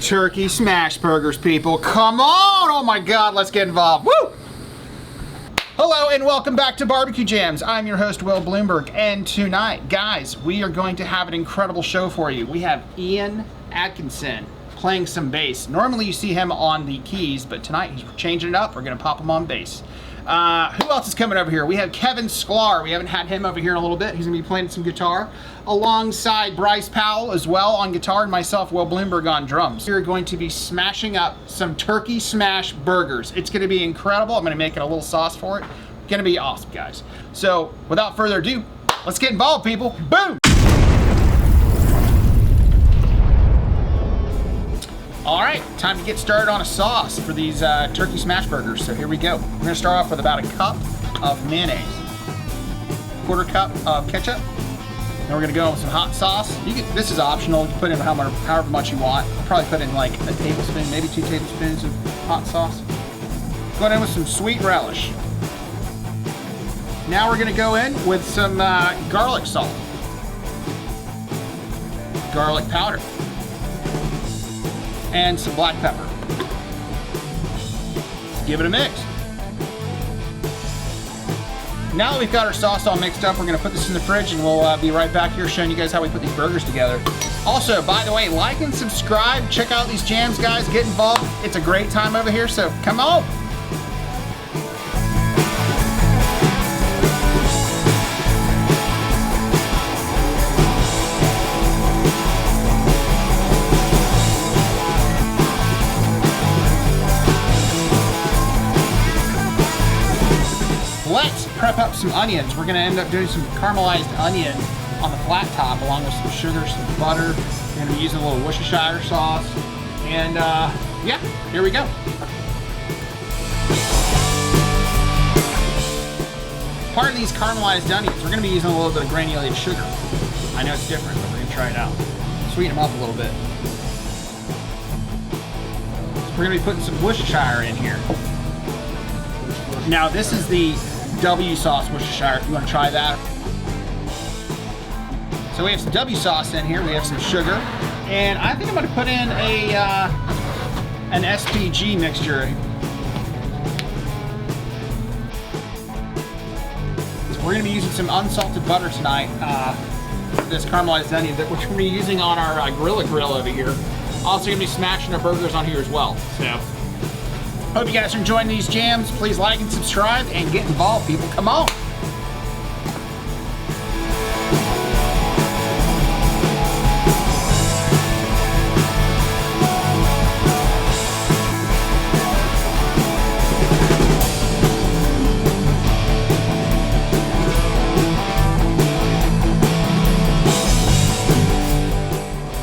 Turkey smash burgers, people. Come on! Oh my God, let's get involved. Woo! Hello and welcome back to Barbecue Jams. I'm your host, Will Bloomberg, and tonight, guys, we are going to have an incredible show for you. We have Ian Atkinson playing some bass. Normally you see him on the keys, but tonight he's changing it up. We're gonna pop him on bass. Who else is coming over here? We have Kevin Sklar. We haven't had him over here in a little bit. He's gonna be playing some guitar alongside Bryce Powell as well on guitar, and myself, Will Bloomberg, on drums. We're going to be smashing up some turkey smash burgers. It's gonna be incredible. I'm gonna make it a little sauce for it. Gonna be awesome, guys. So without further ado, let's get involved, people. Boom! All right, time to get started on a sauce for these turkey smash burgers. So here we go. We're gonna start off with about a cup of mayonnaise, quarter cup of ketchup, and we're gonna go with some hot sauce. This is optional. You can put in however much you want. I'll probably put in like a tablespoon, maybe 2 tablespoons of hot sauce. Going in with some sweet relish. Now we're gonna go in with some garlic salt, garlic powder, and some black pepper. Let's give it a mix. Now that we've got our sauce all mixed up, we're gonna put this in the fridge and we'll be right back here showing you guys how we put these burgers together. Also, by the way, like and subscribe. Check out these jams, guys. Get involved. It's a great time over here, so come on. Let's prep up some onions. We're gonna end up doing some caramelized onion on the flat top along with some sugar, some butter. We're gonna be using a little Worcestershire sauce. And yeah, here we go. Part of these caramelized onions, we're gonna be using a little bit of granulated sugar. I know it's different, but we're gonna try it out. Sweeten them up a little bit. So we're gonna be putting some Worcestershire in here. Now this is the W sauce Worcestershire, if you want to try that. So we have some W sauce in here, we have some sugar, and I think I'm going to put in an SPG mixture. So we're going to be using some unsalted butter tonight for this caramelized onion, which we're going to be using on our grill over here. Also going to be smashing our burgers on here as well. So hope you guys are enjoying these jams. Please like and subscribe and get involved, people. Come on.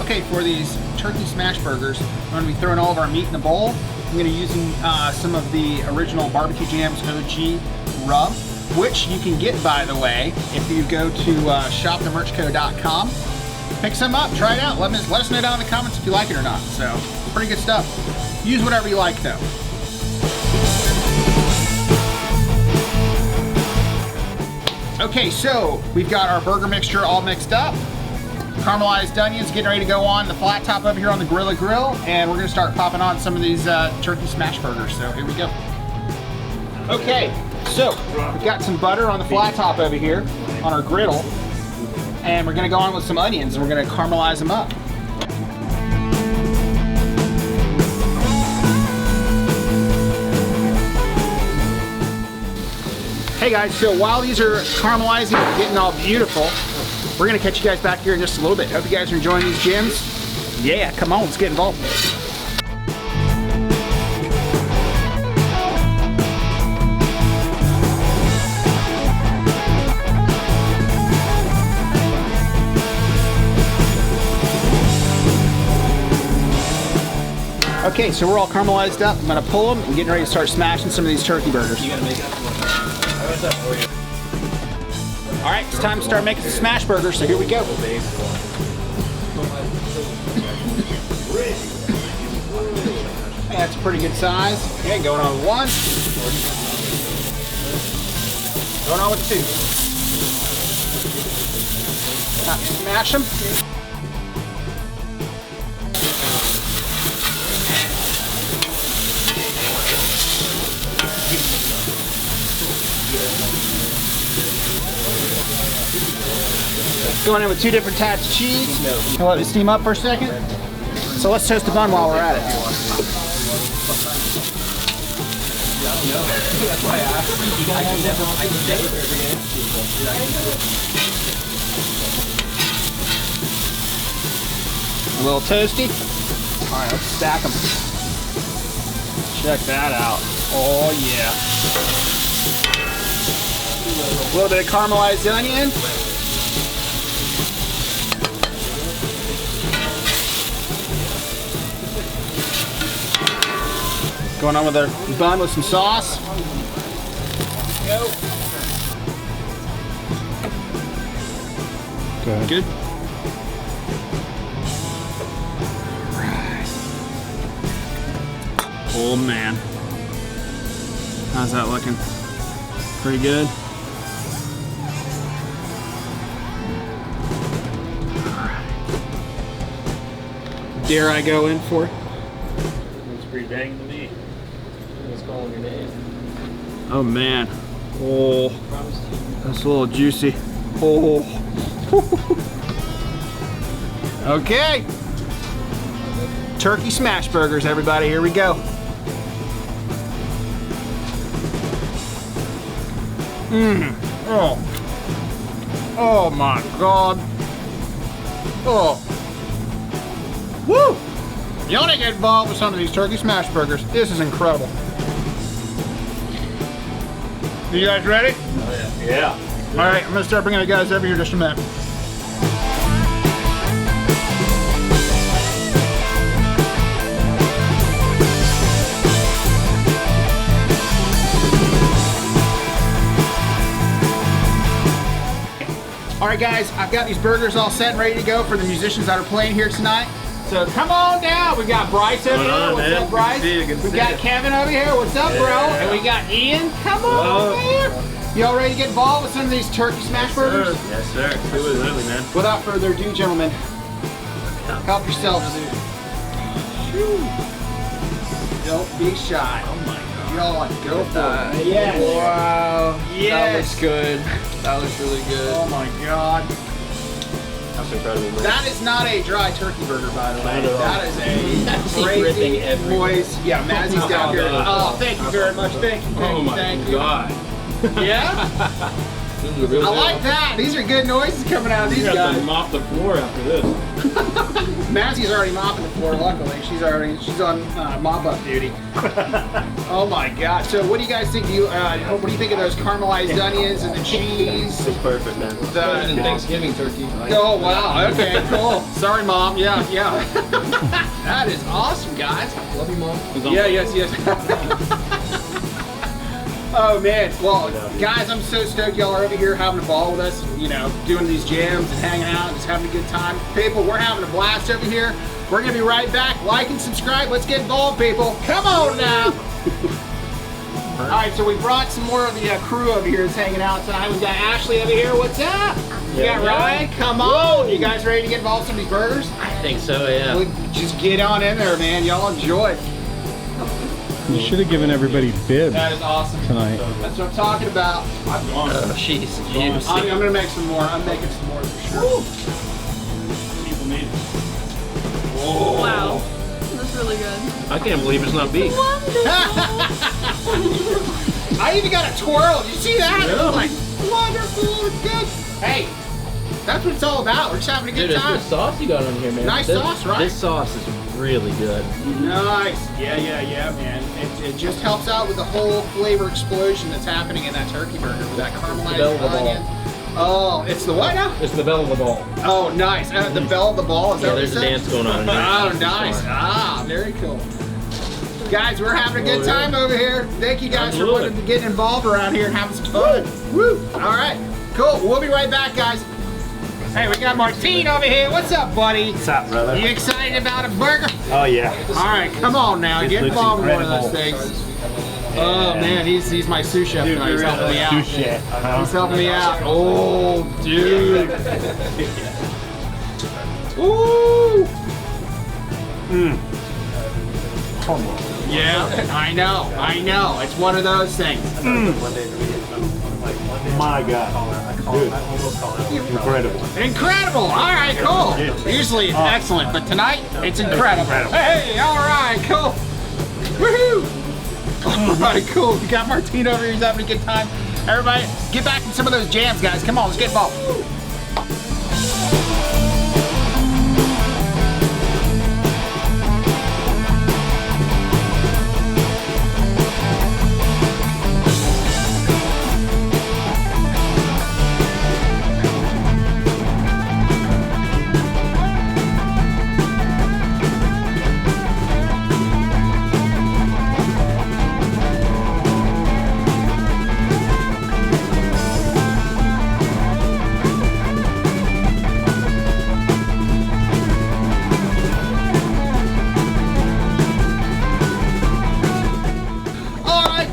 Okay, for these turkey smash burgers, I'm going to be throwing all of our meat in a bowl. I'm going to be using some of the original Barbecue Jams OG rub, which you can get, by the way, if you go to shopthemerchco.com. Pick some up, try it out. Let us know down in the comments if you like it or not. So, pretty good stuff. Use whatever you like, though. Okay, so we've got our burger mixture all mixed up. Caramelized onions getting ready to go on the flat top over here on the grill, and we're gonna start popping on some of these turkey smash burgers. So here we go. Okay, so we've got some butter on the flat top over here on our griddle, and we're gonna go on with some onions and we're gonna caramelize them up. Hey guys, so while these are caramelizing and getting all beautiful, we're gonna catch you guys back here in just a little bit. Hope you guys are enjoying these jams. Yeah, come on, let's get involved. Okay, so we're all caramelized up. I'm gonna pull them and getting ready to start smashing some of these turkey burgers. You gotta make it up. What's up for you? All right, it's time to start making some smash burgers, so here we go. That's a pretty good size. Okay, going on with one. Going on with two. Time to smash them. Going in with 2 different types of cheese. I'll let it steam up for a second. So let's toast the bun while we're at it. A little toasty. All right, let's stack them. Check that out. Oh yeah. A little bit of caramelized onion. Going on with our bun with some sauce. Go. Good. Right. Oh man. How's that looking? Pretty good. Dare I go in for it? Looks pretty dang to me. Who's calling your name? Oh man. Oh, that's a little juicy. Oh. Okay. Turkey smash burgers, everybody. Here we go. Oh. Oh my God. Oh. Woo! You want to get involved with some of these turkey smash burgers. This is incredible. You guys ready? Oh, yeah. All right, I'm gonna start bringing the guys over here just a minute. All right, guys, I've got these burgers all set and ready to go for the musicians that are playing here tonight. So come on down. We got Bryce over here. What's up, Bryce? We got Kevin over here. What's up, bro? And we got Ian. Come on over here. Y'all ready to get involved with some of these turkey smash burgers? Yes, sir. Do it early, man. Without further ado, gentlemen, help yourselves. Don't be shy. Oh my God. Y'all go for it. Yes. Wow. Yes. That looks good. That looks really good. Oh my God. That's incredible, man. That is not a dry turkey burger, by the way. Not at all. That is a Dripping crazy everywhere. moist. Yeah, Mazzy's down here. Oh, thank you very much. Thank you. Oh my Thank you. God. Yeah? This is really I like that. These are good noises coming out of these You got to guys. mop the floor after this. Mazzy's already mopping the floor, luckily. She's on mop up duty. Oh my God. So what do you guys think? What do you think of those caramelized onions and the cheese? It's perfect, man. better than Thanksgiving turkey. Oh wow, okay, cool. Sorry, Mom. Yeah. That is awesome, guys. Love you, Mom. Yeah, yes. Oh man, well guys, I'm so stoked y'all are over here having a ball with us, you know, doing these jams and hanging out and just having a good time. People, we're having a blast over here. We're gonna be right back. Like and subscribe. Let's get involved, people. Come on now. All right, so we brought some more of the crew over here that's hanging out tonight. We've got Ashley over here. What's up? We got Ryan. Come on. You guys ready to get involved in some of these burgers? I think so, yeah. Well, just get on in there, man. Y'all enjoy. You should have given everybody bibs That is awesome. tonight. That's what I'm talking about. I've gone. Oh, jeez. I'm gonna make some more. I'm making some more for sure. People need it. Whoa. Wow. That's really good. I can't believe it's not beef. I even got a twirl. Did you see that? Yeah. It was like wonderful. It's good. Hey, that's what it's all about. We're just having a good Dude, it's time. the sauce you got on here, man. Nice sauce, right? This sauce is really good. Nice. Yeah, man. It just helps out with the whole flavor explosion that's happening in that turkey burger with that caramelized bell of the ball. onion. Oh, it's the what now? It's the bell of the ball. Oh, nice. The bell of the ball. Is that Yeah, what there's you a said? dance going on in here. Oh, nice. Ah, very cool. Guys, we're having a good time over here. Thank you guys for Absolutely. getting involved around here and having some fun. Woo! All right, cool. We'll be right back, guys. Hey, we got Martine over here. What's up, buddy? What's up, brother? You excited about a burger? Oh, yeah. All right, come on now. Get looks involved in one of those incredible. things. Oh, man, he's my sous chef tonight. He's helping me out. He's helping me out. Oh, dude. Ooh. Yeah, I know. It's one of those things. My God. Incredible. Incredible! All right, cool. Usually it's excellent, but tonight it's incredible. Hey, all right, cool. Woohoo! All right, cool. We got Martino over here. He's having a good time. Everybody, get back in some of those jams, guys. Come on, let's get involved.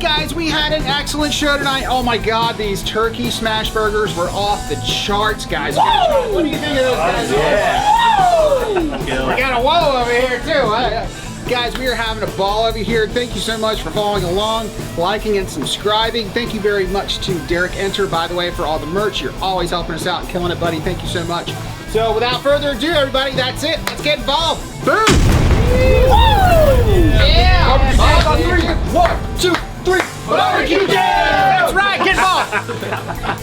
Guys, we had an excellent show tonight. Oh my God, these turkey smash burgers were off the charts, guys. What do you think of those guys? We got a whoa over here too. Guys, we are having a ball over here. Thank you so much for following along, liking and subscribing. Thank you very much to Derek Enter, by the way, for all the merch. You're always helping us out and killing it, buddy. Thank you so much. So without further ado, everybody, that's it. Let's get involved. Boom! Yeah! 5 on 3. 1, 2, 3. Barbecue Jam! That's right, get involved!